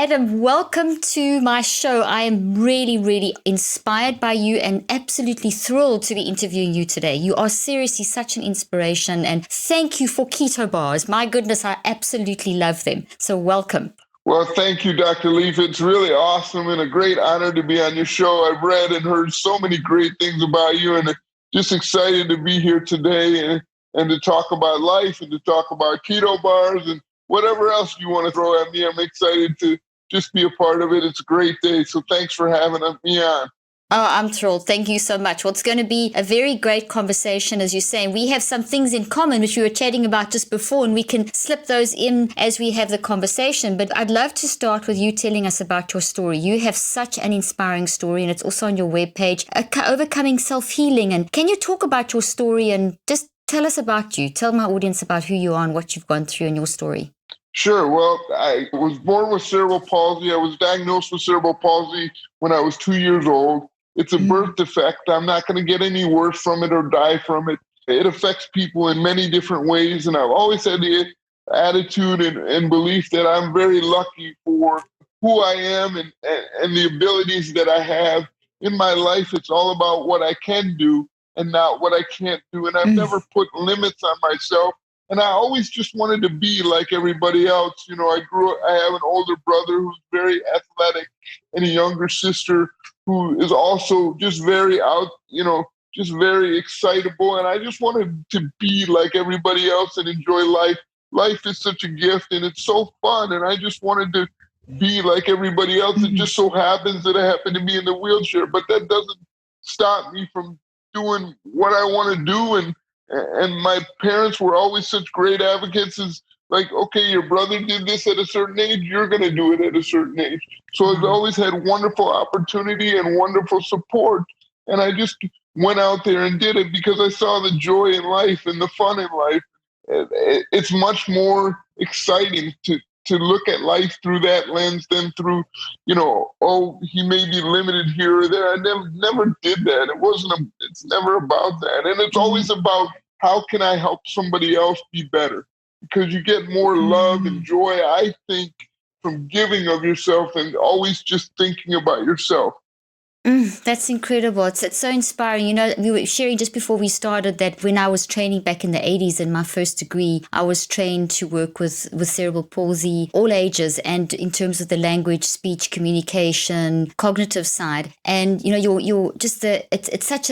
Adam, welcome to my show. I am really, really inspired by you and absolutely thrilled to be interviewing you today. You are seriously such an inspiration, and thank you for keto bars. My goodness, I absolutely love them. So welcome. Well, thank you, Dr. Leaf. It's really awesome and a great honor to be on your show. I've read and heard so many great things about you, and just excited to be here today and to talk about life and to talk about keto bars and whatever else you want to throw at me. I'm excited to just be a part of it. It's a great day. So thanks for having me on. Oh, I'm thrilled. Thank you so much. Well, it's going to be a very great conversation, as you're saying. We have some things in common, which we were chatting about just before, and we can slip those in as we have the conversation. But I'd love to start with you telling us about your story. You have such an inspiring story, and it's also on your webpage, Overcoming Self-Healing. And can you talk about your story and just tell us about you? Tell my audience about who you are and what you've gone through in your story. Sure. Well, I was born with cerebral palsy. I was diagnosed with cerebral palsy when I was 2 years old. It's a birth defect. I'm not going to get any worse from it or die from it. It affects people in many different ways. And I've always had the attitude and belief that I'm very lucky for who I am and the abilities that I have in my life. It's all about what I can do and not what I can't do. And I've never put limits on myself. And I always just wanted to be like everybody else. You know, I have an older brother who's very athletic and a younger sister who is also just very just very excitable. And I just wanted to be like everybody else and enjoy life. Life is such a gift and it's so fun. And I just wanted to be like everybody else. It just so happens that I happen to be in the wheelchair, but that doesn't stop me from doing what I want to do. And my parents were always such great advocates. Is like, okay, your brother did this at a certain age, you're going to do it at a certain age. So I've always had wonderful opportunity and wonderful support. And I just went out there and did it because I saw the joy in life and the fun in life. It's much more exciting to look at life through that lens than through, he may be limited here or there. I never did that. It's never about that. And it's always about how can I help somebody else be better? Because you get more love and joy, I think, from giving of yourself and always just thinking about yourself. That's incredible. It's so inspiring. You know, we were sharing just before we started that when I was training back in the 80s in my first degree, I was trained to work with cerebral palsy, all ages, and in terms of the language, speech, communication, cognitive side. And you know, you're just it's such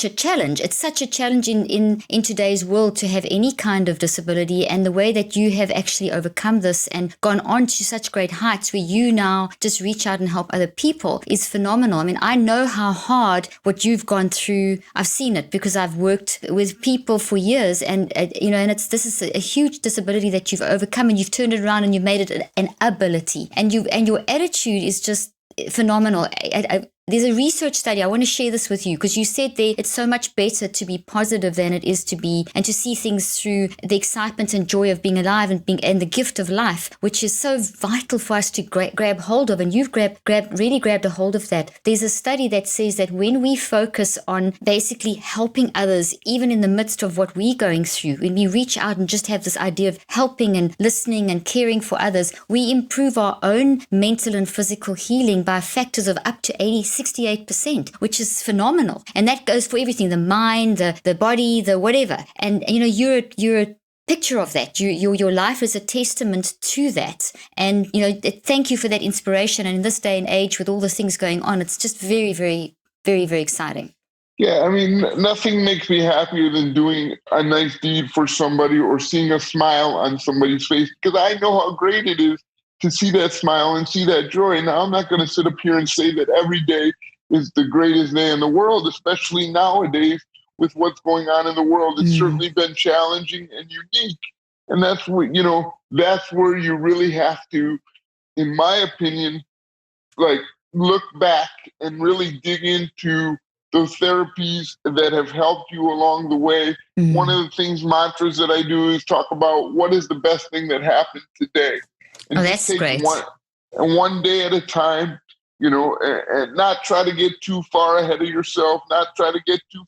a challenge. It's such a challenge in today's world to have any kind of disability, and the way that you have actually overcome this and gone on to such great heights where you now just reach out and help other people is phenomenal. I mean, I know how hard what you've gone through. I've seen it because I've worked with people for years, and this is a huge disability that you've overcome, and you've turned it around and you've made it an ability, and your attitude is just phenomenal. There's a research study. I want to share this with you because you said there it's so much better to be positive than it is to be, and to see things through the excitement and joy of being alive and the gift of life, which is so vital for us to grab hold of. And you've really grabbed a hold of that. There's a study that says that when we focus on basically helping others, even in the midst of what we're going through, when we reach out and just have this idea of helping and listening and caring for others, we improve our own mental and physical healing by factors of up to 68%, which is phenomenal. And that goes for everything, the mind, the body, the whatever. And, you're a picture of that. Your life is a testament to that. And, thank you for that inspiration. And in this day and age with all the things going on, it's just very, very, very, very exciting. Yeah, I mean, nothing makes me happier than doing a nice deed for somebody or seeing a smile on somebody's face, because I know how great it is to see that smile and see that joy. Now, I'm not going to sit up here and say that every day is the greatest day in the world, especially nowadays with what's going on in the world. It's certainly been challenging and unique. And that's where you really have to, in my opinion, look back and really dig into those therapies that have helped you along the way. One of the mantras that I do is talk about what is the best thing that happened today. And that's great. One day at a time, and not try to get too far ahead of yourself, not try to get too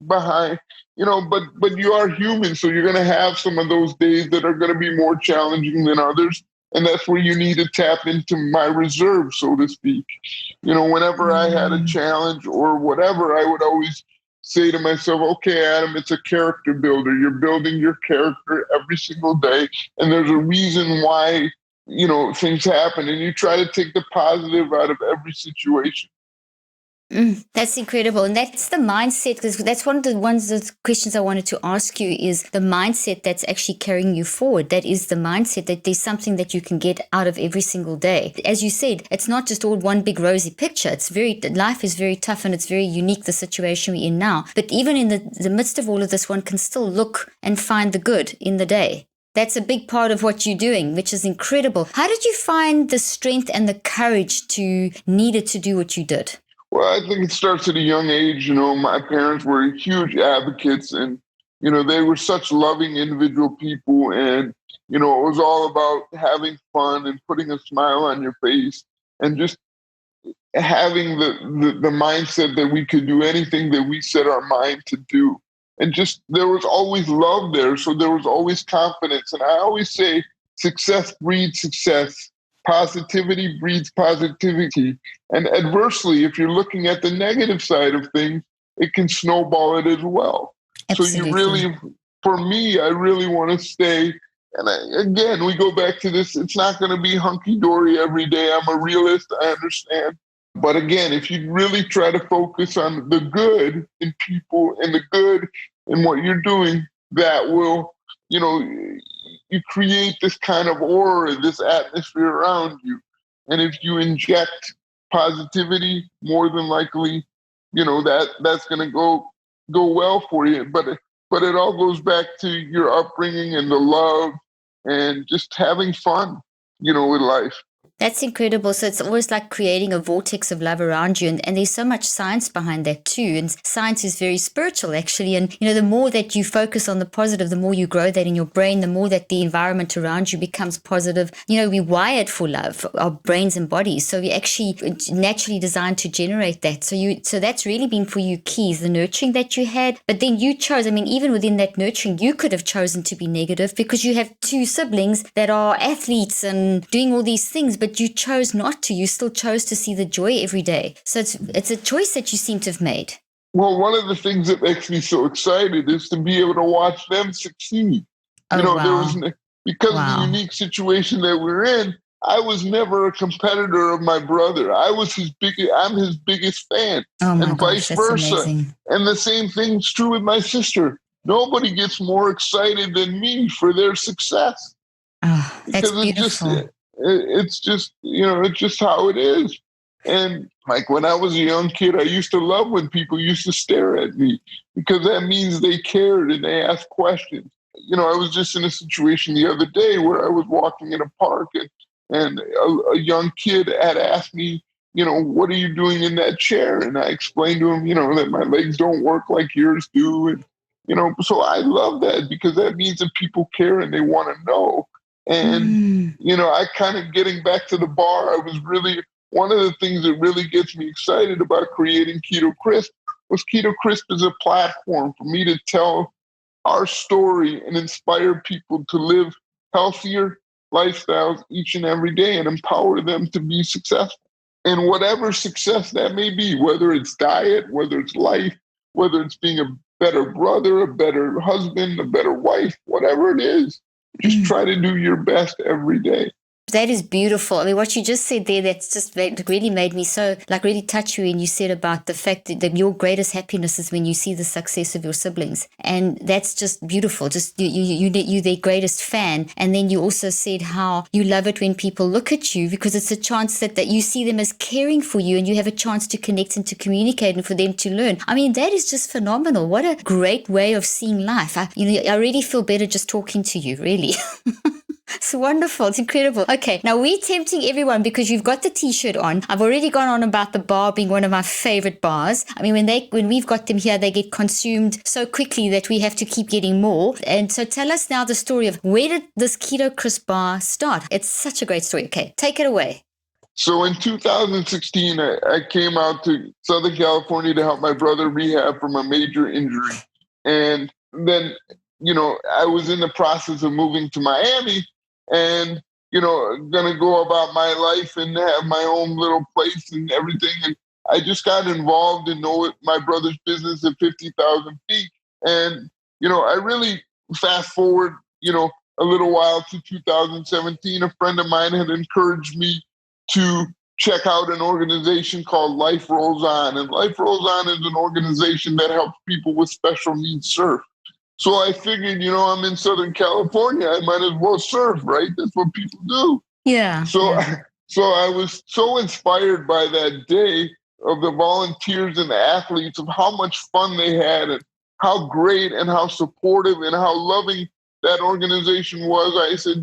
behind, but you are human. So you're going to have some of those days that are going to be more challenging than others. And that's where you need to tap into my reserve, so to speak. Whenever I had a challenge or whatever, I would always say to myself, okay, Adam, it's a character builder. You're building your character every single day. And there's a reason why, things happen. And you try to take the positive out of every situation. That's incredible. And that's the mindset, because that's one of the questions I wanted to ask you is the mindset that's actually carrying you forward. That is the mindset that there's something that you can get out of every single day. As you said, it's not just all one big rosy picture. Life is very tough and it's very unique, the situation we're in now. But even in the midst of all of this, one can still look and find the good in the day. That's a big part of what you're doing, which is incredible. How did you find the strength and the courage needed to do what you did? Well, I think it starts at a young age. My parents were huge advocates, and, they were such loving individual people. And, it was all about having fun and putting a smile on your face and just having the mindset that we could do anything that we set our mind to do. And just there was always love there. So there was always confidence. And I always say success breeds success. Positivity breeds positivity. And adversely, if you're looking at the negative side of things, it can snowball it as well. Absolutely. So for me, I really want to stay. And again, we go back to this. It's not going to be hunky-dory every day. I'm a realist. I understand. But again, if you really try to focus on the good in people and the good in what you're doing, that will, you create this kind of aura, this atmosphere around you. And if you inject positivity, more than likely, that's going to go well for you. But it all goes back to your upbringing and the love and just having fun, with life. That's incredible. So it's always like creating a vortex of love around you. And there's so much science behind that too. And science is very spiritual, actually. And, the more that you focus on the positive, the more you grow that in your brain, the more that the environment around you becomes positive. We're wired for love, our brains and bodies. So we actually naturally designed to generate that. So that's really been for you keys, the nurturing that you had. But then you chose, even within that nurturing, you could have chosen to be negative because you have two siblings that are athletes and doing all these things. But you chose not to. You still chose to see the joy every day. So it's a choice that you seem to have made. Well, one of the things that makes me so excited is to be able to watch them succeed. Wow. Because of the unique situation that we're in, I was never a competitor of my brother. I'm his biggest fan. Oh my and gosh, vice versa. Amazing. And the same thing's true with my sister. Nobody gets more excited than me for their success. Oh, that's beautiful. It's just how it is. And like when I was a young kid, I used to love when people used to stare at me because that means they cared and they asked questions. I was just in a situation the other day where I was walking in a park and a young kid had asked me, what are you doing in that chair? And I explained to him, that my legs don't work like yours do. And, so I love that because that means that people care and they want to know. And, I kind of getting back to the bar, I was really, one of the things that really gets me excited about creating Keto Krisp was Keto Krisp is a platform for me to tell our story and inspire people to live healthier lifestyles each and every day and empower them to be successful. And whatever success that may be, whether it's diet, whether it's life, whether it's being a better brother, a better husband, a better wife, whatever it is, just try to do your best every day. That is beautiful. What you just said there, that's just really made me so, really touch you. And you said about the fact that your greatest happiness is when you see the success of your siblings. And that's just beautiful. Just you're their greatest fan. And then you also said how you love it when people look at you because it's a chance that you see them as caring for you and you have a chance to connect and to communicate and for them to learn. That is just phenomenal. What a great way of seeing life. I really feel better just talking to you, really. It's wonderful. It's incredible. Okay, now we're tempting everyone because you've got the t-shirt on. I've already gone on about the bar being one of my favorite bars. When we've got them here, they get consumed so quickly that we have to keep getting more. And so tell us now the story of where did this Keto Krisp bar start? It's such a great story. Okay, take it away. So in 2016, I came out to Southern California to help my brother rehab from a major injury. And then, I was in the process of moving to Miami. And, going to go about my life and have my own little place and everything. And I just got involved in my brother's business at 50,000 feet. And, I really fast forward, a little while to 2017, a friend of mine had encouraged me to check out an organization called Life Rolls On. And Life Rolls On is an organization that helps people with special needs surf. So I figured, I'm in Southern California, I might as well surf, right? That's what people do. Yeah. So, so I was so inspired by that day of the volunteers and the athletes, of how much fun they had and how great and how supportive and how loving that organization was. I said,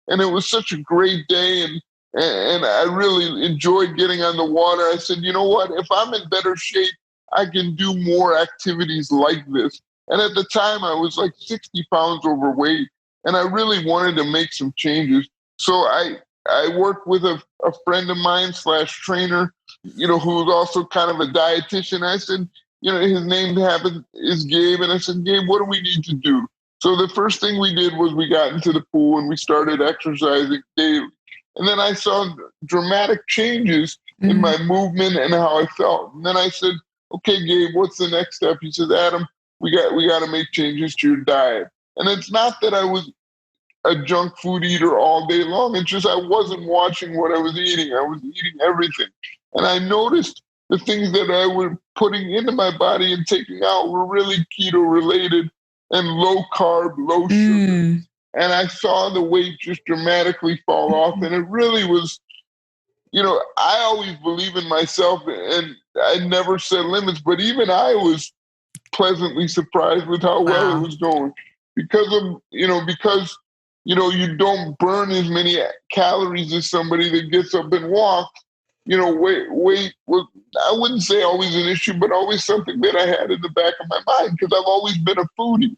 and it was such a great day, and I really enjoyed getting on the water. I said, you know what? If I'm in better shape, I can do more activities like this. And at the time, I was like 60 pounds overweight, and I really wanted to make some changes. So I worked with a friend of mine / trainer, who was also kind of a dietitian. I said, his name is Gabe. And I said, Gabe, what do we need to do? So the first thing we did was we got into the pool and we started exercising daily. And then I saw dramatic changes in my movement and how I felt. And then I said, okay, Gabe, what's the next step? He said, Adam, we got to make changes to your diet. And it's not that I was a junk food eater all day long. It's just I wasn't watching what I was eating. I was eating everything. And I noticed the things that I was putting into my body and taking out were really keto related and low carb, low sugar. And I saw the weight just dramatically fall off. And it really was, I always believe in myself and I never set limits, but even I was pleasantly surprised with how well it was going because you don't burn as many calories as somebody that gets up and walks. Weight was, I wouldn't say always an issue, but always something that I had in the back of my mind because I've always been a foodie.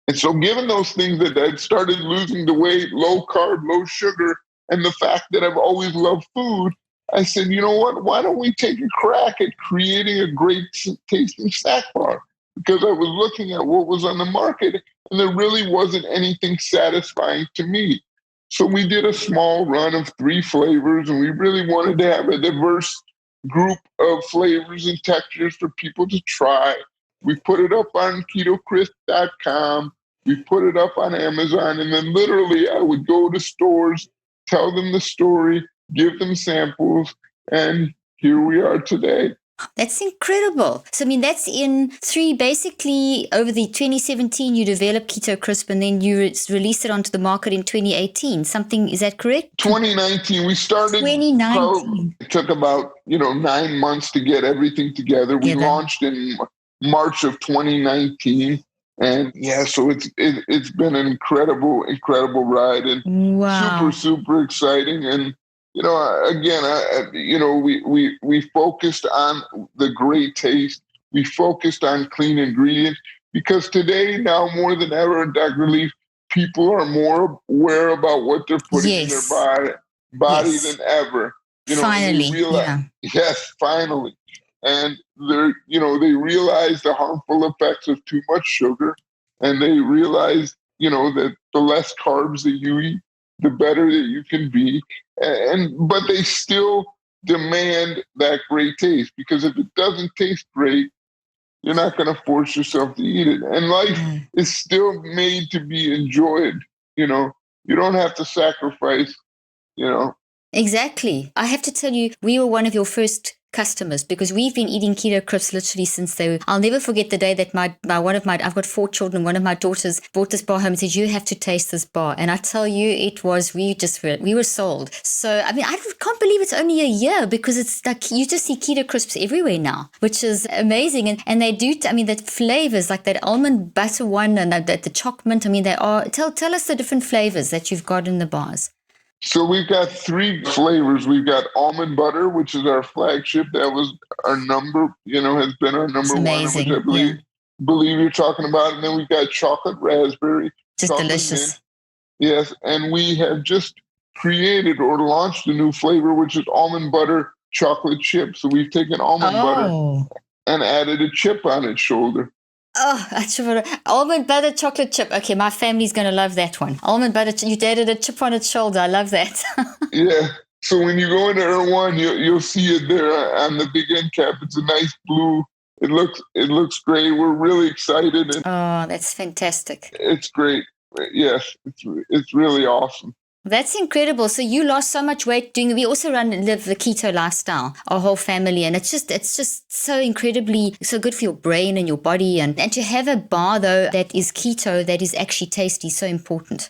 And so given those things that I started losing the weight, low carb, low sugar, and the fact that I've always loved food, I said, you know what, why don't we take a crack at creating a great tasting snack bar? Because I was looking at what was on the market and there really wasn't anything satisfying to me. So we did a small run of 3 flavors and we really wanted to have a diverse group of flavors and textures for people to try. We put it up on ketokrisp.com. We put it up on Amazon. And then literally I would go to stores, tell them the story, give them samples, and here we are today. That's incredible. So, that's in 3, basically over the 2017, you developed Keto Krisp and then you released it onto the market in 2018. Is that correct? 2019, we started. 2019. It took about, 9 months to get everything together. We launched in March of 2019. And yeah, so it's been an incredible ride and super exciting. And again, we focused on the great taste. We focused on clean ingredients because today, now more than ever, Dr. Leaf, people are more aware about what they're putting in their body than ever. Finally, Yes, finally. And they realize the harmful effects of too much sugar, and they realize, that the less carbs that you eat, the better that you can be. But they still demand that great taste because if it doesn't taste great, you're not going to force yourself to eat it. And life is still made to be enjoyed. You don't have to sacrifice, Exactly. I have to tell you, we were one of your first customers because we've been eating Keto Krisp literally since I'll never forget the day that I've got 4 children. One of my daughters brought this bar home and said, you have to taste this bar. And I tell you, we were sold. So, I can't believe it's only a year because it's like, you just see Keto Krisps everywhere now, which is amazing. And they do, that flavors like that almond butter one and the chocolate mint, they are, tell us the different flavors that you've got in the bars. So we've got 3 flavors. We've got almond butter, which is our flagship. That was our number, has been our number one, which I believe you're talking about. And then we've got chocolate raspberry. Just delicious. Mint. Yes. And we have just created or launched a new flavor, which is almond butter chocolate chip. So we've taken almond butter and added a chip on its shoulder. Almond butter chocolate chip. Okay, my family's going to love that one. Almond butter, you added a chip on its shoulder. I love that. Yeah. So when you go into R1, you'll see it there on the big end cap. It's a nice blue. It looks great. We're really excited, and Oh, that's fantastic. it's great. Yes, it's really awesome. That's incredible. So you lost so much weight we also live the keto lifestyle, our whole family. And it's just so incredibly, so good for your brain and your body. And to have a bar though, that is keto, that is actually tasty, so important.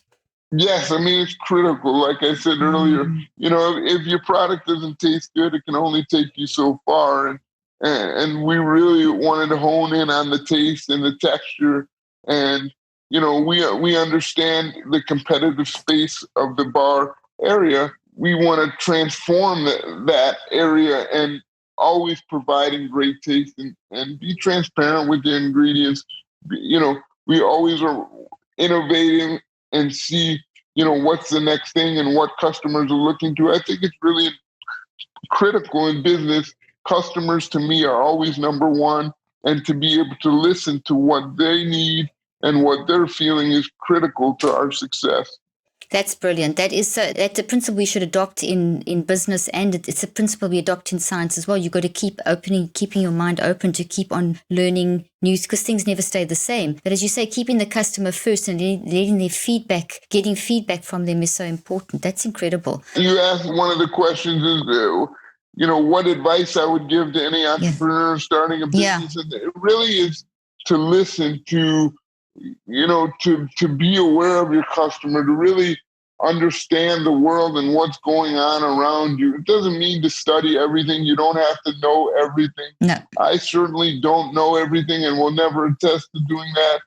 Yes, I mean, it's critical. Like I said earlier, if your product doesn't taste good, it can only take you so far. And we really wanted to hone in on the taste and the texture. And, we understand the competitive space of the bar area. We want to transform that area and always providing great taste and be transparent with the ingredients. We always are innovating and see, what's the next thing and what customers are looking to. I think it's really critical in business. Customers to me are always number one, and to be able to listen to what they need and what they're feeling is critical to our success. That's brilliant. That's a principle we should adopt in business, and it's a principle we adopt in science as well. You've got to keep keeping your mind open to keep on learning news, because things never stay the same. But as you say, keeping the customer first and letting their feedback, getting feedback from them is so important. That's incredible. You asked, one of the questions is, what advice I would give to any entrepreneur starting a business. And it really is to listen to, to be aware of your customer, to really understand the world and what's going on around you. It doesn't mean to study everything. You don't have to know everything. No. I certainly don't know everything and will never attest to doing that.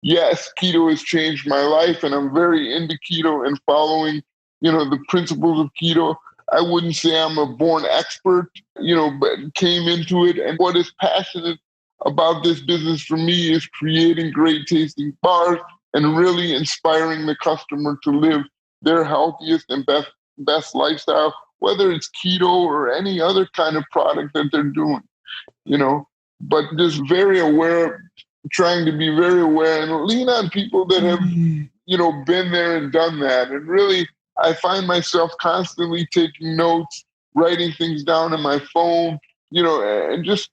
Yes, keto has changed my life, and I'm very into keto and following, the principles of keto. I wouldn't say I'm a born expert, but came into it. And what is passionate about this business for me is creating great tasting bars and really inspiring the customer to live their healthiest and best lifestyle, whether it's keto or any other kind of product that they're doing, but just very aware, trying to be very aware and lean on people that have, been there and done that. And really, I find myself constantly taking notes, writing things down on my phone, and just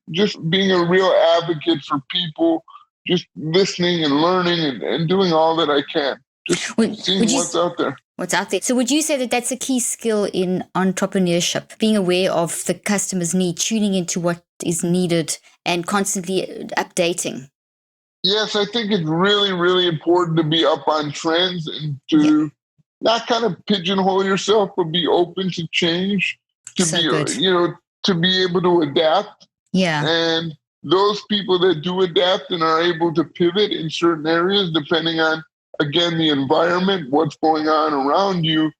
being a real advocate for people, just listening and learning and doing all that I can. Just seeing what's out there. What's out there. So would you say that that's a key skill in entrepreneurship, being aware of the customer's need, tuning into what is needed and constantly updating? Yes, I think it's really, really important to be up on trends and to not kind of pigeonhole yourself, but be open to change, to to be able to adapt. Yeah. And those people that do adapt and are able to pivot in certain areas, depending on, again, the environment, what's going on around you,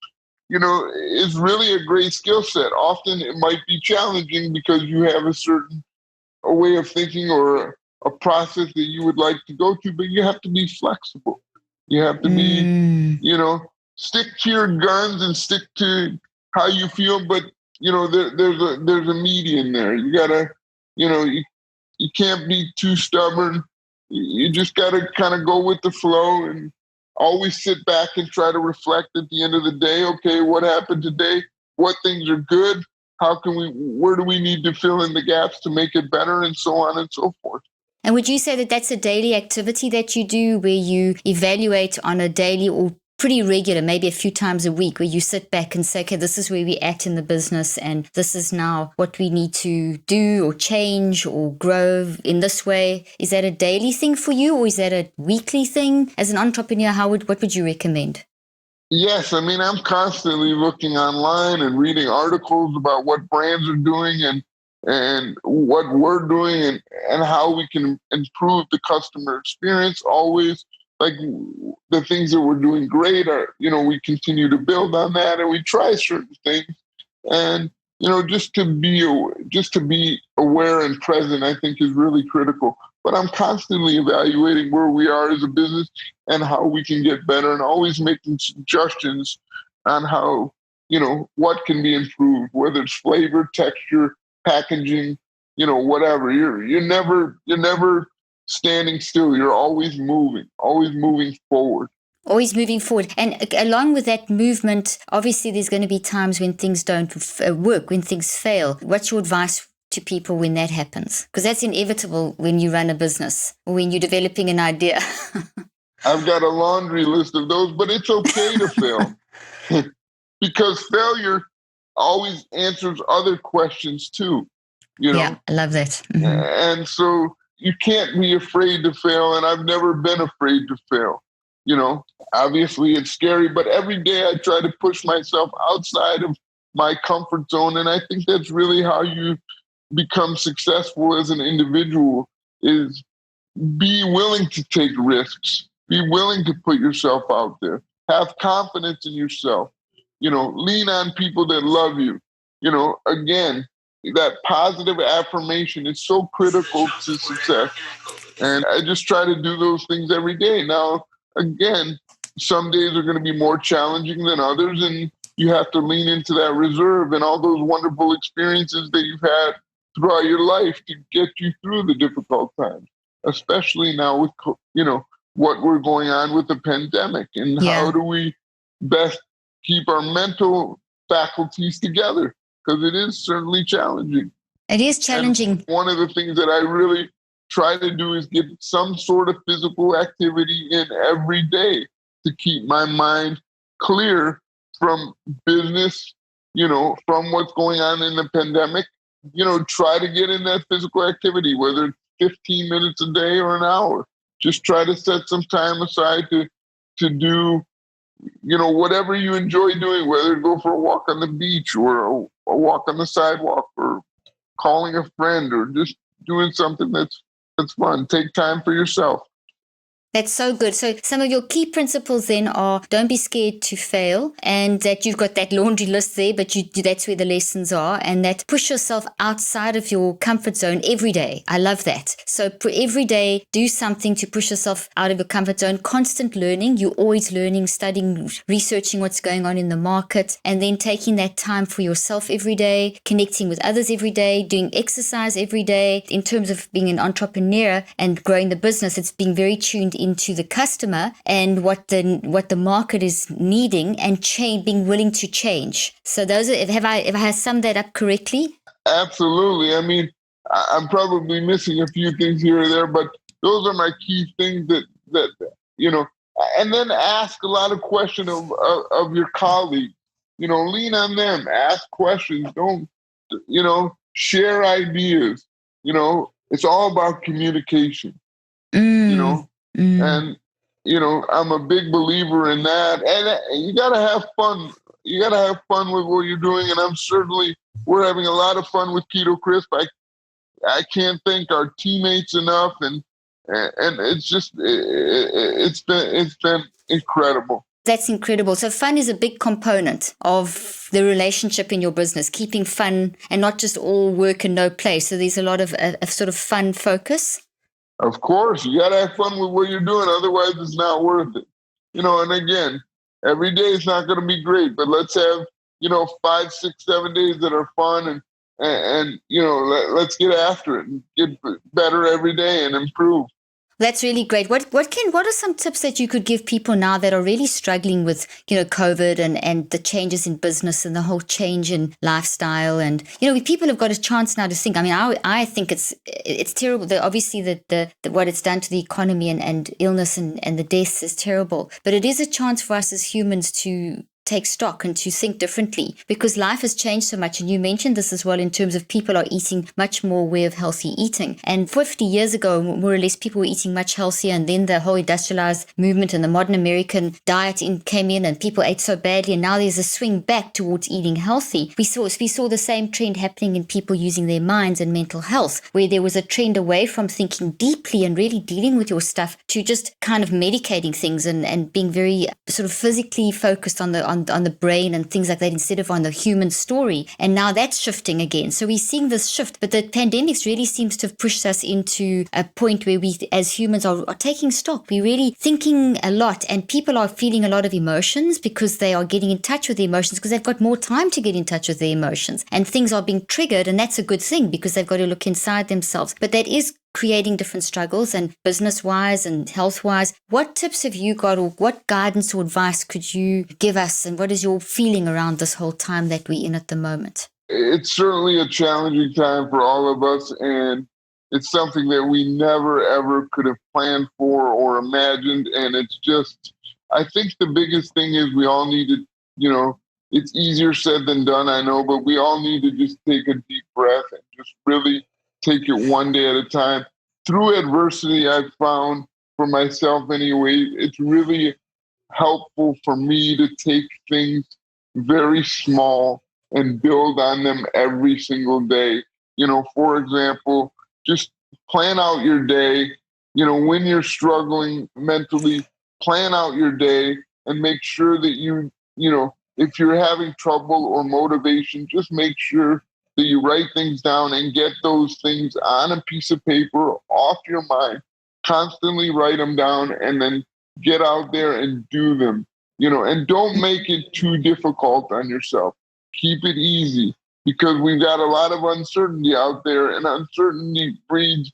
is really a great skill set. Often it might be challenging because you have a way of thinking or a process that you would like to go to, but you have to be flexible. You have to be, stick to your guns and stick to how you feel, but there's a median there. You gotta, you can't be too stubborn. You just gotta kind of go with the flow and always sit back and try to reflect at the end of the day. Okay, what happened today? What things are good? Where do we need to fill in the gaps to make it better, and so on and so forth. And would you say that that's a daily activity that you do, where you evaluate on a daily or pretty regular, maybe a few times a week, where you sit back and say, okay, this is where we're at in the business, and this is now what we need to do or change or grow in this way? Is that a daily thing for you, or is that a weekly thing? As an entrepreneur, what would you recommend? Yes, I mean, I'm constantly looking online and reading articles about what brands are doing and what we're doing and how we can improve the customer experience. Always, like, the things that we're doing great are, we continue to build on that, and we try certain things. And, just to be aware and present, I think, is really critical. But I'm constantly evaluating where we are as a business and how we can get better, and always making suggestions on how, what can be improved, whether it's flavor, texture, packaging, whatever. You're never standing still. You're always moving forward. Always moving forward. And along with that movement, obviously there's going to be times when things don't work, when things fail. What's your advice to people when that happens? Because that's inevitable when you run a business or when you're developing an idea. I've got a laundry list of those, but it's okay to fail because failure always answers other questions too. Yeah, I love that. Mm-hmm. And so you can't be afraid to fail. And I've never been afraid to fail. Obviously it's scary, but every day I try to push myself outside of my comfort zone. And I think that's really how you become successful as an individual, is be willing to take risks, be willing to put yourself out there, have confidence in yourself, lean on people that love you. Again, that positive affirmation is so critical to success. And I just try to do those things every day. Now, again, some days are going to be more challenging than others, and you have to lean into that reserve and all those wonderful experiences that you've had throughout your life to get you through the difficult times, especially now with, what we're going on with the pandemic, and how do we best keep our mental faculties together, because it is certainly challenging. It is challenging. And one of the things that I really try to do is get some sort of physical activity in every day to keep my mind clear from business, from what's going on in the pandemic. Try to get in that physical activity, whether it's 15 minutes a day or an hour. Just try to set some time aside to do, whatever you enjoy doing, whether go for a walk on the beach or a walk on the sidewalk or calling a friend or just doing something that's fun. Take time for yourself. That's so good. So some of your key principles then are: don't be scared to fail, and that you've got that laundry list there, but that's where the lessons are, and that push yourself outside of your comfort zone every day. I love that. So every day, do something to push yourself out of your comfort zone. Constant learning. You're always learning, studying, researching what's going on in the market, and then taking that time for yourself every day, connecting with others every day, doing exercise every day. In terms of being an entrepreneur and growing the business, it's being very tuned into the customer and what the market is needing, and being willing to change. So those are, have I summed that up correctly? Absolutely. I mean, I'm probably missing a few things here or there, but those are my key things that and then ask a lot of questions of your colleagues. Lean on them, ask questions, don't, share ideas. It's all about communication. And, I'm a big believer in that. And you got to have fun. You got to have fun with what you're doing. And we're having a lot of fun with Keto Krisp. I can't thank our teammates enough. And it's just, it's been incredible. That's incredible. So fun is a big component of the relationship in your business, keeping fun and not just all work and no play. So there's a lot of a sort of fun focus. Of course, you got to have fun with what you're doing. Otherwise, it's not worth it. And again, every day is not going to be great, but let's have, 5, 6, 7 days that are fun and let's get after it and get better every day and improve. That's really great. What are some tips that you could give people now that are really struggling with, COVID and the changes in business and the whole change in lifestyle? And, people have got a chance now to think. I mean, I think it's terrible that obviously that what it's done to the economy and illness and the deaths is terrible. But it is a chance for us as humans to take stock and to think differently, because life has changed so much. And you mentioned this as well in terms of people are eating much more aware of healthy eating. And 50 years ago, more or less, people were eating much healthier. And then the whole industrialized movement and the modern American diet came in and people ate so badly. And now there's a swing back towards eating healthy. We saw the same trend happening in people using their minds and mental health, where there was a trend away from thinking deeply and really dealing with your stuff to just kind of medicating things and being very sort of physically focused on the brain and things like that instead of on the human story. And now that's shifting again. So we're seeing this shift, but the pandemic really seems to have pushed us into a point where we as humans are taking stock. We're really thinking a lot, and people are feeling a lot of emotions because they are getting in touch with their emotions because they've got more time to get in touch with their emotions, and things are being triggered. And that's a good thing because they've got to look inside themselves. But that is creating different struggles and business-wise and health-wise. What tips have you got, or what guidance or advice could you give us, and what is your feeling around this whole time that we're in at the moment? It's certainly a challenging time for all of us, and it's something that we never, ever could have planned for or imagined. And it's just, I think the biggest thing is we all need to, it's easier said than done, I know, but we all need to just take a deep breath and just really take it one day at a time. Through adversity, I've found for myself anyway, it's really helpful for me to take things very small and build on them every single day. For example, just plan out your day. When you're struggling mentally, plan out your day and make sure that if you're having trouble or motivation, just make sure that you write things down and get those things on a piece of paper off your mind. Constantly write them down and then get out there and do them, and don't make it too difficult on yourself. Keep it easy, because we've got a lot of uncertainty out there, and uncertainty breeds,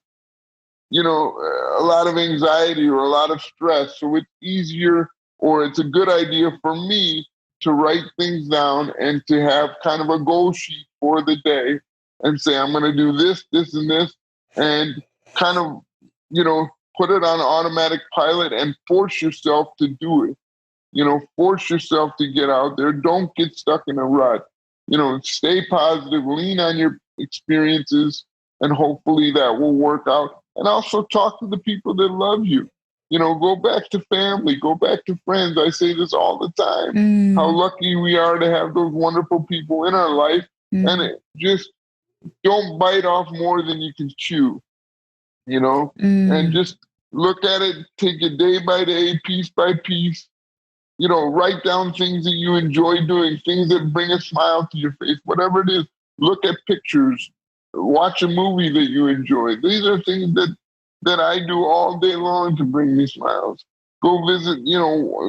a lot of anxiety or a lot of stress. So it's easier, or it's a good idea for me to write things down and to have kind of a goal sheet for the day and say, I'm going to do this, this, and this, and kind of, put it on automatic pilot and force yourself to do it. Force yourself to get out there. Don't get stuck in a rut. Stay positive, lean on your experiences, and hopefully that will work out. And also talk to the people that love you. Go back to family, go back to friends. I say this all the time, how lucky we are to have those wonderful people in our life. And just don't bite off more than you can chew, and just look at it, take it day by day, piece by piece. Write down things that you enjoy doing, things that bring a smile to your face, whatever it is. Look at pictures, watch a movie that you enjoy. These are things that I do all day long to bring me smiles. Go visit,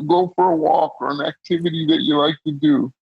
go for a walk or an activity that you like to do.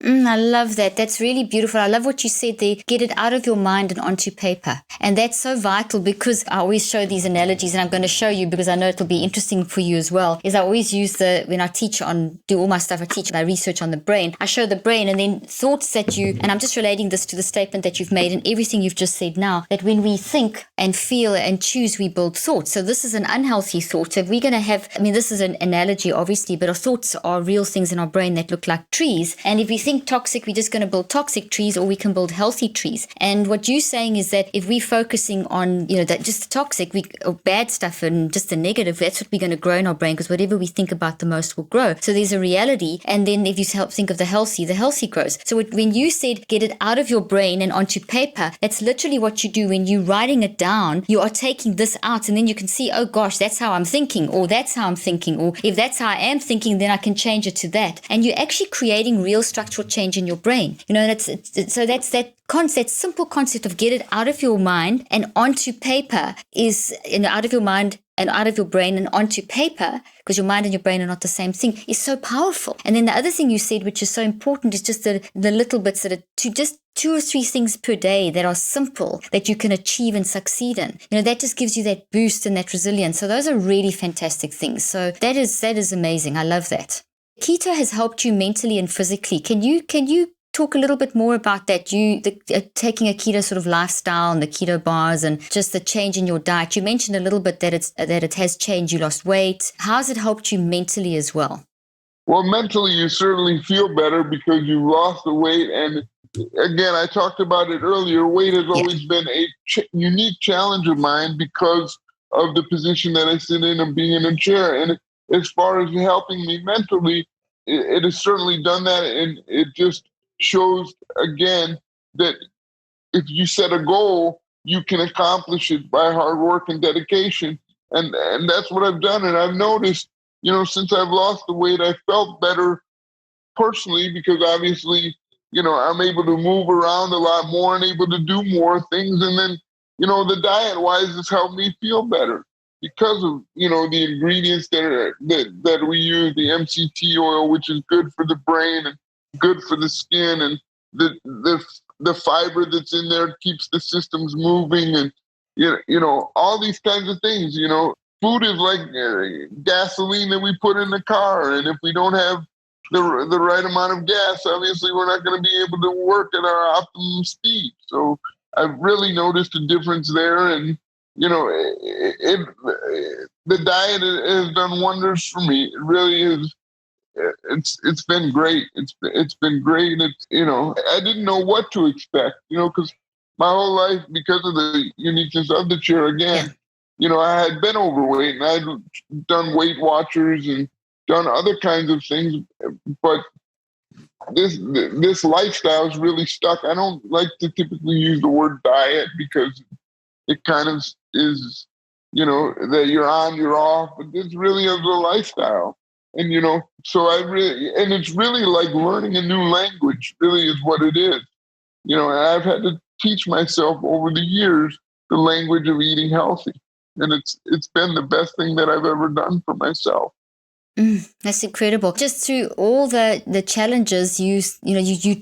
I love that. That's really beautiful. I love what you said there. Get it out of your mind and onto paper. And that's so vital, because I always show these analogies, and I'm going to show you because I know it'll be interesting for you as well, is I always use when I teach do all my stuff, I teach my research on the brain. I show the brain, and then thoughts that and I'm just relating this to the statement that you've made and everything you've just said now, that when we think and feel and choose, we build thoughts. So this is an unhealthy thought. So if we're going to have, this is an analogy obviously, but our thoughts are real things in our brain that look like trees. And if we think toxic, we're just going to build toxic trees, or we can build healthy trees. And what you're saying is that if we're focusing on, that just the toxic, or bad stuff and just the negative, that's what we're going to grow in our brain, because whatever we think about the most will grow. So there's a reality. And then if you think of the healthy grows. So when you said get it out of your brain and onto paper, that's literally what you do. When you're writing it down, you are taking this out, and then you can see, oh gosh, that's how I'm thinking, or that's how I'm thinking, or if that's how I am thinking, then I can change it to that. And you're actually creating real structural change in your brain. So that's that concept, simple concept of get it out of your mind and onto paper is, out of your mind and out of your brain and onto paper, because your mind and your brain are not the same thing, is so powerful. And then the other thing you said, which is so important, is just the little bits that are just 2 or 3 things per day that are simple, that you can achieve and succeed in. That just gives you that boost and that resilience. So those are really fantastic things. So that is amazing. I love that. Keto has helped you mentally and physically. Can you talk a little bit more about that? Taking a keto sort of lifestyle and the keto bars and just the change in your diet. You mentioned a little bit that it has changed. You lost weight. How has it helped you mentally as well? Well, mentally, you certainly feel better because you lost the weight. And again, I talked about it earlier. Weight has always been a unique challenge of mine because of the position that I sit in of being in a chair. And as far as helping me mentally, it has certainly done that. And it just shows, again, that if you set a goal, you can accomplish it by hard work and dedication. And that's what I've done. And I've noticed, since I've lost the weight, I felt better personally because obviously, I'm able to move around a lot more and able to do more things. And then, the diet-wise has helped me feel better because of, the ingredients that we use, the MCT oil, which is good for the brain and good for the skin, and the fiber that's in there keeps the systems moving, and all these kinds of things. Food is like gasoline that we put in the car, and if we don't have the right amount of gas, obviously we're not going to be able to work at our optimum speed. So I've really noticed a difference there, and the diet has done wonders for me. It really is. It's been great. It's been great. I didn't know what to expect. Because my whole life, because of the uniqueness of the chair, again, I had been overweight, and I'd done Weight Watchers and done other kinds of things, but this lifestyle is really stuck. I don't like to typically use the word diet because it kind of is, that you're on, you're off, but this really is a lifestyle. And, so and it's really like learning a new language, really is what it is. And I've had to teach myself over the years the language of eating healthy. And it's been the best thing that I've ever done for myself. That's incredible. Just through all the challenges, you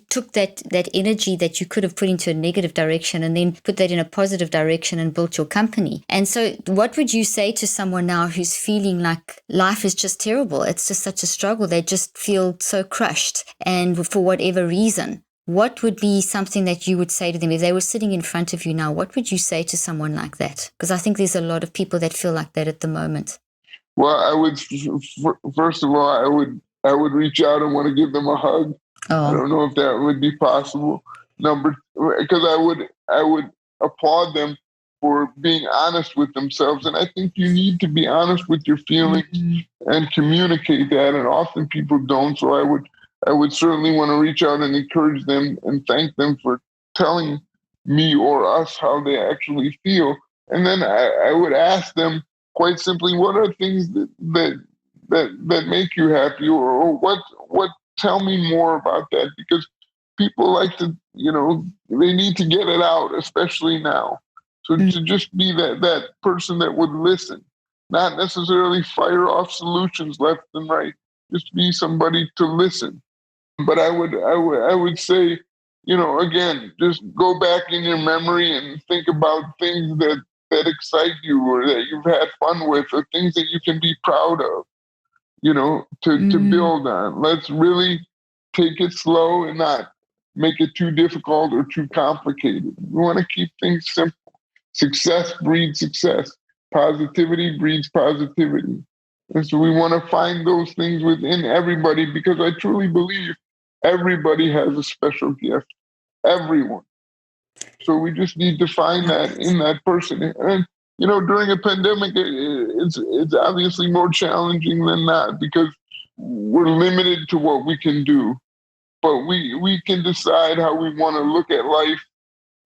took that energy that you could have put into a negative direction and then put that in a positive direction and built your company. And so what would you say to someone now who's feeling like life is just terrible? It's just such a struggle. They just feel so crushed, and for whatever reason. What would be something that you would say to them if they were sitting in front of you now? What would you say to someone like that? Because I think there's a lot of people that feel like that at the moment. Well, I would first of all, I would reach out and want to give them a hug. I don't know if that would be possible. Because I would applaud them for being honest with themselves, and I think you need to be honest with your feelings and communicate that. And often people don't. So I would certainly want to reach out and encourage them and thank them for telling me or us how they actually feel. And then I would ask them, quite simply, what are things that make you happy, or what? Tell me more about that, because people like to, they need to get it out, especially now. So to just be that person that would listen, not necessarily fire off solutions left and right, just be somebody to listen. But I would say, again, just go back in your memory and think about things that excite you or that you've had fun with, or things that you can be proud of, to build on. Let's really take it slow and not make it too difficult or too complicated. We want to keep things simple. Success breeds success. Positivity breeds positivity. And so we want to find those things within everybody, because I truly believe everybody has a special gift. Everyone. So we just need to find that in that person. And, during a pandemic, it's obviously more challenging than not, because we're limited to what we can do. But we can decide how we want to look at life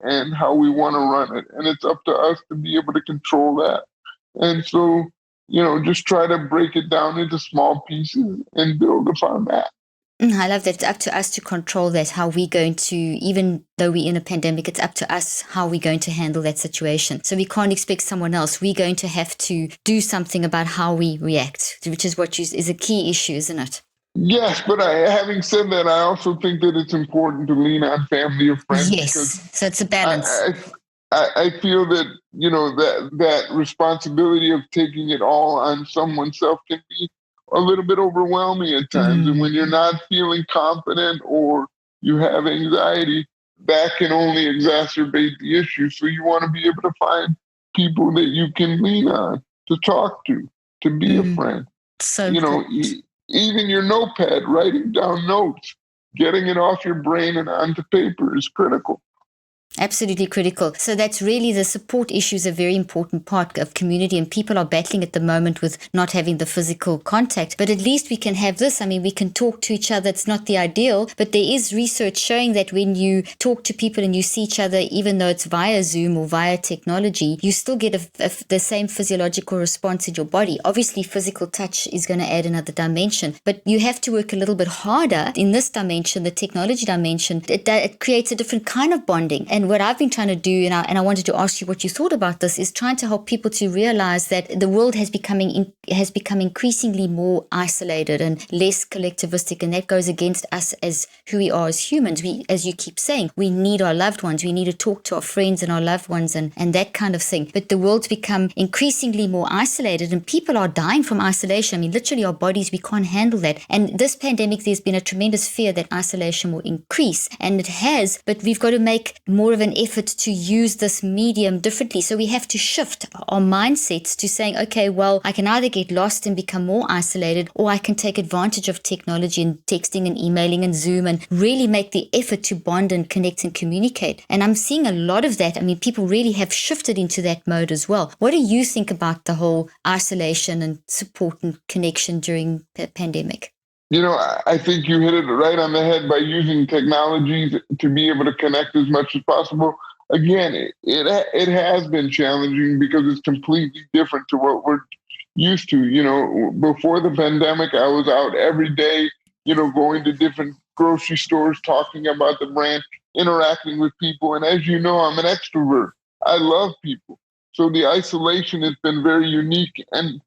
and how we want to run it. And it's up to us to be able to control that. And so, just try to break it down into small pieces and build upon that. I love that. It's up to us to control that, how we're going to, even though we're in a pandemic, it's up to us how we're going to handle that situation. So we can't expect someone else. We're going to have to do something about how we react, which is what is a key issue, isn't it? Yes, but having said that, I also think that it's important to lean on family or friends. Yes, so it's a balance. I feel that, that responsibility of taking it all on someone's self can be a little bit overwhelming at times. And when you're not feeling confident or you have anxiety, that can only exacerbate the issue. So you want to be able to find people that you can lean on, to talk to be a friend. So even your notepad, writing down notes, getting it off your brain and onto paper is critical. Absolutely critical. So that's really, the support issue is a very important part of community, and people are battling at the moment with not having the physical contact. But at least we can have this. I mean, we can talk to each other. It's not the ideal, but there is research showing that when you talk to people and you see each other, even though it's via Zoom or via technology, you still get the same physiological response in your body. Obviously, physical touch is going to add another dimension, but you have to work a little bit harder in this dimension, the technology dimension. It creates a different kind of bonding. And And what I've been trying to do, and I wanted to ask you what you thought about this, is trying to help people to realize that the world has become increasingly more isolated and less collectivistic, and that goes against us as who we are as humans. We, as you keep saying, we need our loved ones. We need to talk to our friends and our loved ones and that kind of thing. But the world's become increasingly more isolated, and people are dying from isolation. I mean, literally our bodies, we can't handle that. And this pandemic, there's been a tremendous fear that isolation will increase, and it has, but we've got to make more of an effort to use this medium differently. So we have to shift our mindsets to saying, okay, well, I can either get lost and become more isolated, or I can take advantage of technology and texting and emailing and Zoom and really make the effort to bond and connect and communicate. And I'm seeing a lot of that. I mean, people really have shifted into that mode as well. What do you think about the whole isolation and support and connection during the pandemic? I think you hit it right on the head by using technologies to be able to connect as much as possible. Again, it has been challenging because it's completely different to what we're used to. Before the pandemic, I was out every day, going to different grocery stores, talking about the brand, interacting with people. And as you know, I'm an extrovert. I love people. So the isolation has been very unique and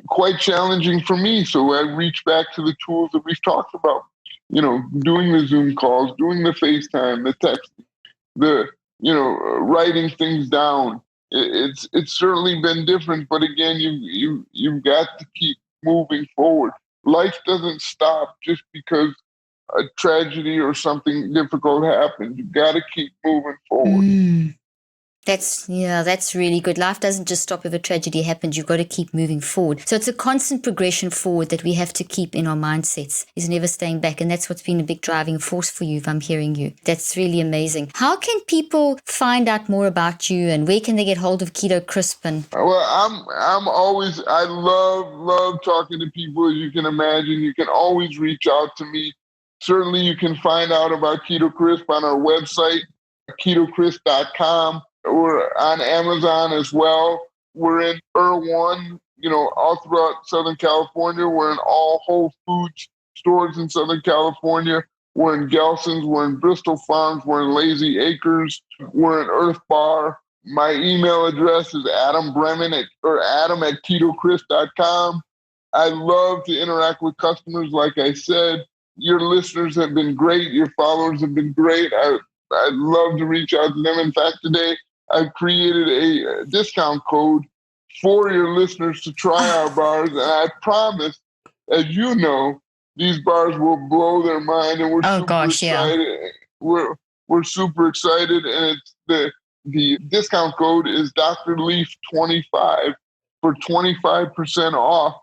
quite challenging for me. So I reach back to the tools that we've talked about, doing the Zoom calls, doing the FaceTime, the texting, the, writing things down. It's certainly been different, but again, you've got to keep moving forward. Life doesn't stop just because a tragedy or something difficult happened. You've got to keep moving forward. That's really good. Life doesn't just stop if a tragedy happens. You've got to keep moving forward. So it's a constant progression forward that we have to keep in our mindsets, is never staying back. And that's what's been a big driving force for you, if I'm hearing you. That's really amazing. How can people find out more about you, and where can they get hold of Keto Krisp? Well, I love talking to people. As you can imagine, you can always reach out to me. Certainly you can find out about Keto Krisp on our website, ketokrisp.com. We're on Amazon as well. We're in Erewhon, all throughout Southern California. We're in all Whole Foods stores in Southern California. We're in Gelson's. We're in Bristol Farms. We're in Lazy Acres. We're in Earth Bar. My email address is Adam Bremen Adam at ketokrisp.com. I love to interact with customers. Like I said, your listeners have been great. Your followers have been great. I'd love to reach out to them. In fact, today, I've created a discount code for your listeners to try our bars. And I promise, as you know, these bars will blow their mind, and we're excited. We're super excited. And it's the discount code is Dr. Leaf 25 for 25% off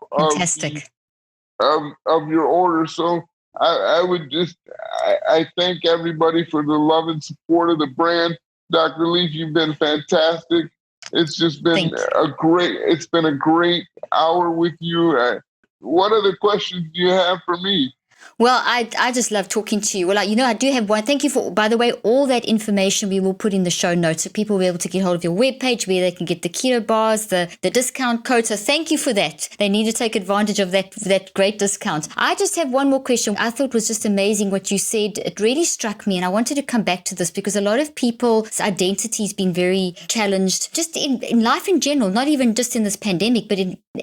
of your order. So I thank everybody for the love and support of the brand. Dr. Leaf, you've been fantastic. It's just been a great hour with you. What other questions do you have for me? Well, I just love talking to you. Well, I do have one. Thank you for, by the way, all that information we will put in the show notes, so people will be able to get hold of your webpage where they can get the keto bars, the discount code. So thank you for that. They need to take advantage of that great discount. I just have one more question. I thought was just amazing what you said. It really struck me, and I wanted to come back to this because a lot of people's identity has been very challenged just in life in general, not even just in this pandemic, but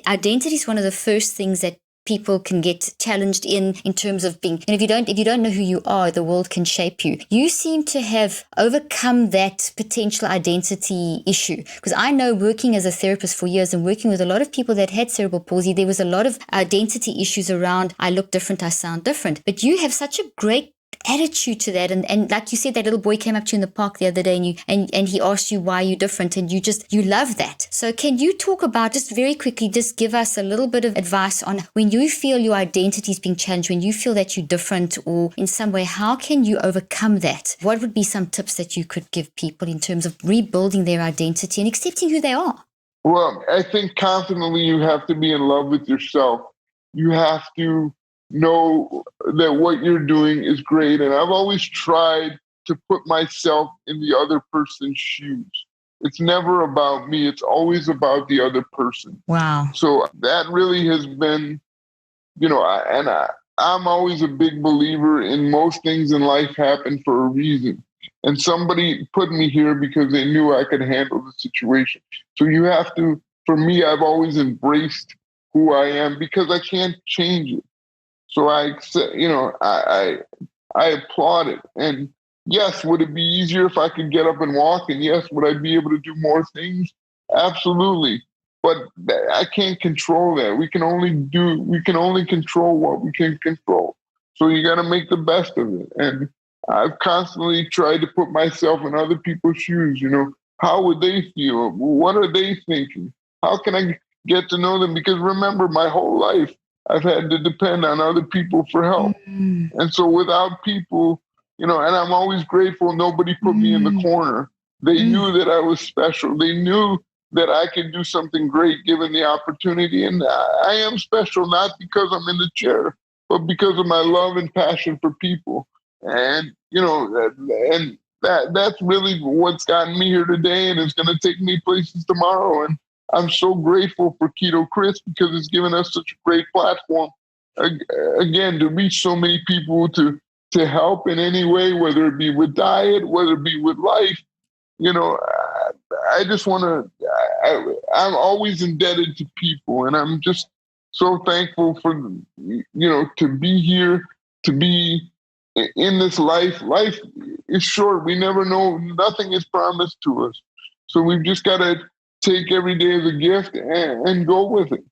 identity is one of the first things that people can get challenged in terms of being, and if you don't know who you are, the world can shape you. You seem to have overcome that potential identity issue, because I know, working as a therapist for years and working with a lot of people that had cerebral palsy, there was a lot of identity issues around, I look different, I sound different. But you have such a great attitude to that, and like you said, that little boy came up to you in the park the other day and he asked you why you're different, and you love that. So can you talk about, just very quickly, just give us a little bit of advice on when you feel your identity is being challenged, when you feel that you're different or in some way, how can you overcome that? What would be some tips that you could give people in terms of rebuilding their identity and accepting who they are? Well, I think confidently you have to be in love with yourself. You have to know that what you're doing is great. And I've always tried to put myself in the other person's shoes. It's never about me. It's always about the other person. Wow. So that really has been, I'm always a big believer in most things in life happen for a reason. And somebody put me here because they knew I could handle the situation. So you have to, for me, I've always embraced who I am because I can't change it. So I applaud it. And yes, would it be easier if I could get up and walk? And yes, would I be able to do more things? Absolutely. But I can't control that. We can only control what we can control. So you got to make the best of it. And I've constantly tried to put myself in other people's shoes. How would they feel? What are they thinking? How can I get to know them? Because remember, my whole life, I've had to depend on other people for help. And so without people, and I'm always grateful nobody put me in the corner. They knew that I was special. They knew that I could do something great given the opportunity. And I am special, not because I'm in the chair, but because of my love and passion for people. And, that's really what's gotten me here today, and it's going to take me places tomorrow. And I'm so grateful for Keto Krisp because it's given us such a great platform, again, to reach so many people, to help in any way, whether it be with diet, whether it be with life. I just want to, I'm always indebted to people, and I'm just so thankful for, to be here, to be in this life. Life is short. We never know. Nothing is promised to us. So we've just got to take every day as a gift and go with it.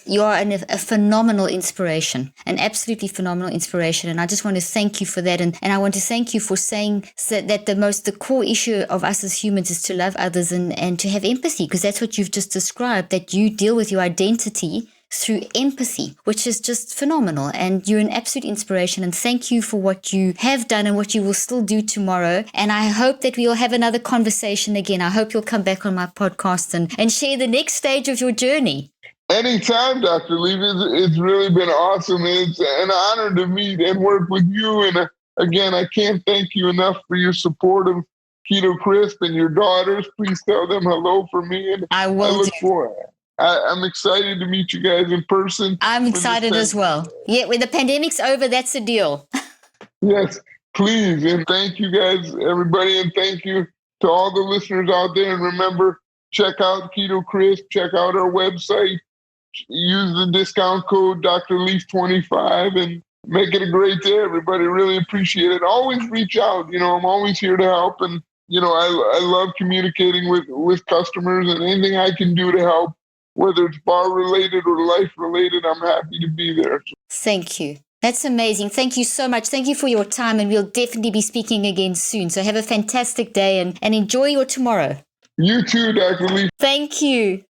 You are a phenomenal inspiration, an absolutely phenomenal inspiration. And I just want to thank you for that. And I want to thank you for saying that the core issue of us as humans is to love others and to have empathy, because that's what you've just described, that you deal with your identity through empathy, which is just phenomenal. And you're an absolute inspiration. And thank you for what you have done and what you will still do tomorrow. And I hope that we'll have another conversation again. I hope you'll come back on my podcast and share the next stage of your journey. Anytime, Dr. Lee. It's really been awesome. It's an honor to meet and work with you. And again, I can't thank you enough for your support of Keto Krisp and your daughters. Please tell them hello for me. And I will. I look forward. I'm excited to meet you guys in person. I'm excited as well. Yeah, when the pandemic's over, that's a deal. Yes, please. And thank you guys, everybody. And thank you to all the listeners out there. And remember, check out Keto Krisp. Check out our website. Use the discount code Dr. Leaf 25 and make it a great day, everybody. Really appreciate it. Always reach out. I'm always here to help. And, I love communicating with customers, and anything I can do to help, whether it's bar related or life related, I'm happy to be there. Thank you. That's amazing. Thank you so much. Thank you for your time. And we'll definitely be speaking again soon. So have a fantastic day and enjoy your tomorrow. You too, Dr. Leaf. Thank you.